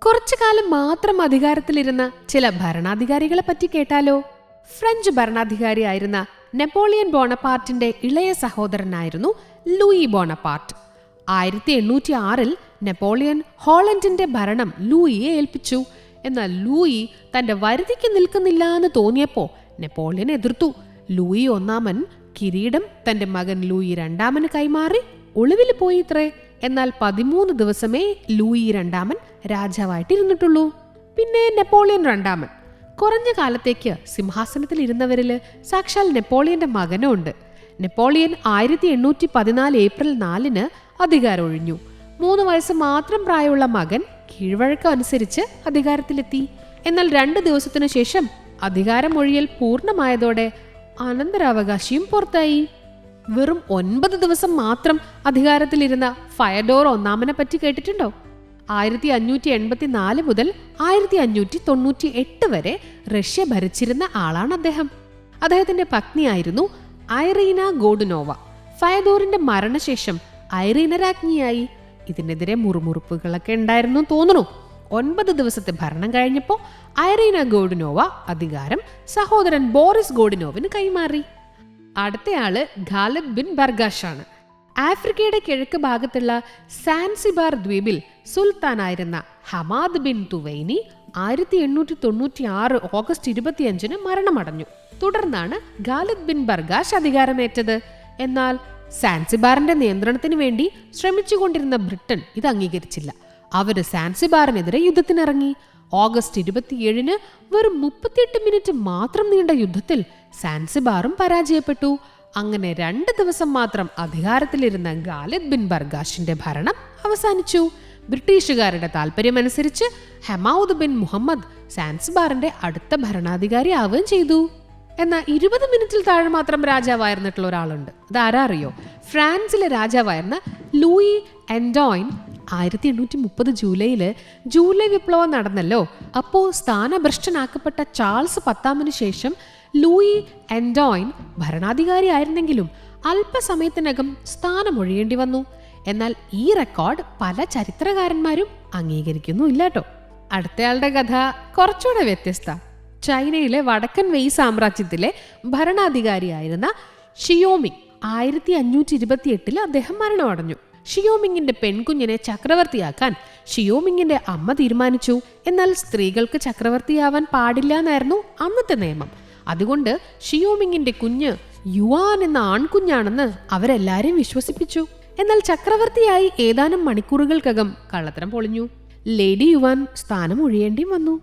കുറച്ചു കാലം മാത്രം അധികാരത്തിലിരുന്ന ചില ഭരണാധികാരികളെ പറ്റി കേട്ടാലോ? ഫ്രഞ്ച് ഭരണാധികാരിയായിരുന്ന നെപ്പോളിയൻ ബോണപ്പാർട്ടിന്റെ ഇളയ സഹോദരനായിരുന്നു ലൂയി ബോണപ്പാർട്ട്. 1806 നെപ്പോളിയൻ ഹോളണ്ടിന്റെ ഭരണം ലൂയിയെ ഏൽപ്പിച്ചു. എന്നാൽ ലൂയി തന്റെ വരുതിക്ക് നിൽക്കുന്നില്ല എന്ന് തോന്നിയപ്പോ നെപ്പോളിയൻ എതിർത്തു. ലൂയി ഒന്നാമൻ കിരീടം തന്റെ മകൻ ലൂയി രണ്ടാമന് കൈമാറി ഒളിവിൽ പോയിത്രേ. എന്നാൽ 13 ദിവസമേ ലൂയി രണ്ടാമൻ രാജാവായിട്ടിരുന്നിട്ടുള്ളൂ. പിന്നെ നെപ്പോളിയൻ രണ്ടാമൻ. കുറഞ്ഞ കാലത്തേക്ക് സിംഹാസനത്തിൽ ഇരുന്നവരില് സാക്ഷാൽ നെപ്പോളിയന്റെ മകനും ഉണ്ട്. നെപ്പോളിയൻ 1814 ഏപ്രിൽ 4 അധികാരം ഒഴിഞ്ഞു. 3 വയസ്സ് മാത്രം പ്രായമുള്ള മകൻ കീഴ്വഴക്കം അനുസരിച്ച് അധികാരത്തിലെത്തി. എന്നാൽ 2 ദിവസത്തിനു ശേഷം അധികാരം ഒഴിയൽ പൂർണ്ണമായതോടെ അനന്തരാവകാശിയും പുറത്തായി. വെറും 9 ദിവസം മാത്രം അധികാരത്തിലിരുന്ന ഫയഡോർ ഒന്നാമനെ പറ്റി കേട്ടിട്ടുണ്ടോ? 1584 മുതൽ 1598 വരെ റഷ്യ ഭരിച്ചിരുന്ന ആളാണ് അദ്ദേഹം. അദ്ദേഹത്തിന്റെ പത്നിയായിരുന്നു ഐറീന ഗോഡുനോവ. ഫയഡോറിന്റെ മരണശേഷം ഐറീന രാജ്ഞിയായി. ഇതിനെതിരെ മുറുമുറുപ്പുകളൊക്കെ ഉണ്ടായിരുന്നു തോന്നുന്നു. 9 ദിവസത്തെ ഭരണം കഴിഞ്ഞപ്പോൾ ഐറീന ഗോഡുനോവ അധികാരം സഹോദരൻ ബോറിസ് ഗോഡുനോവിന് കൈമാറി. അടുത്തയാള് ഖാലിദ് ബിൻ ബർഗാഷാണ്. ആഫ്രിക്കയുടെ കിഴക്ക് ഭാഗത്തുള്ള സാൻസിബാർ ദ്വീപിൽ സുൽത്താനായിരുന്ന ഹമാദ് ബിൻ തുവൈനി 1896 ഓഗസ്റ്റ് 25 മരണമടഞ്ഞു. തുടർന്നാണ് ഖാലിദ് ബിൻ ബർഗാഷ് അധികാരമേറ്റത്. എന്നാൽ സാൻസിബാറിന്റെ നിയന്ത്രണത്തിന് വേണ്ടി ശ്രമിച്ചുകൊണ്ടിരുന്ന ബ്രിട്ടൻ ഇത് അംഗീകരിച്ചില്ല. അവര് സാൻസിബാറിനെതിരെ യുദ്ധത്തിനിറങ്ങി. ഓഗസ്റ്റ് 27 വെറും 38 മിനിറ്റ് മാത്രം നീണ്ട യുദ്ധത്തിൽ സാൻസിബാറും പരാജയപ്പെട്ടു. അങ്ങനെ 2 ദിവസം മാത്രം അധികാരത്തിലിരുന്ന ഖാലിദ് ബിൻ ബർഗാഷിന്റെ ഭരണം അവസാനിച്ചു. ബ്രിട്ടീഷുകാരുടെ താല്പര്യമനുസരിച്ച് ഹമൌദ് ബിൻ മുഹമ്മദ് സാൻസിബാറിന്റെ അടുത്ത ഭരണാധികാരി ആവുകയും ചെയ്തു. എന്നാൽ 20 മിനിറ്റിൽ താഴെ മാത്രം രാജാവായിരുന്നിട്ടുള്ള ഒരാളുണ്ട്. അതാരാ അറിയോ? ഫ്രാൻസിലെ രാജാവായിരുന്ന ലൂയി എൻഡോയിൻ. 1830 ജൂലൈ വിപ്ലവം നടന്നല്ലോ. അപ്പോൾ സ്ഥാനഭ്രഷ്ടനാക്കപ്പെട്ട ചാൾസ് 10 ശേഷം ലൂയി എൻഡോയിൻ ഭരണാധികാരി ആയിരുന്നെങ്കിലും അല്പസമയത്തിനകം സ്ഥാനമൊഴിയേണ്ടി വന്നു. എന്നാൽ ഈ റെക്കോർഡ് പല ചരിത്രകാരന്മാരും അംഗീകരിക്കുന്നു ഇല്ലാട്ടോ. അടുത്തയാളുടെ കഥ കുറച്ചുകൂടെ വ്യത്യസ്ത. ചൈനയിലെ വടക്കൻ വെയ് സാമ്രാജ്യത്തിലെ ഭരണാധികാരിയായിരുന്ന ഷിയോമിങ്. 1528 അദ്ദേഹം മരണമടഞ്ഞു. ഷിയോമിങ്ങിന്റെ പെൺകുഞ്ഞിനെ ചക്രവർത്തിയാക്കാൻ ഷിയോമിങ്ങിന്റെ അമ്മ തീരുമാനിച്ചു. എന്നാൽ സ്ത്രീകൾക്ക് ചക്രവർത്തിയാവാൻ പാടില്ല എന്നായിരുന്നു അന്നത്തെ നിയമം. അതുകൊണ്ട് ഷിയോമിങ്ങിന്റെ കുഞ്ഞ് യുവാൻ എന്ന ആൺകുഞ്ഞാണെന്ന് അവരെല്ലാരും വിശ്വസിപ്പിച്ചു. എന്നാൽ ചക്രവർത്തിയായി ഏതാനും മണിക്കൂറുകൾക്കകം കള്ളത്തരം പൊളിഞ്ഞു. ലേഡി യുവാൻ സ്ഥാനം ഒഴിയേണ്ടി വന്നു.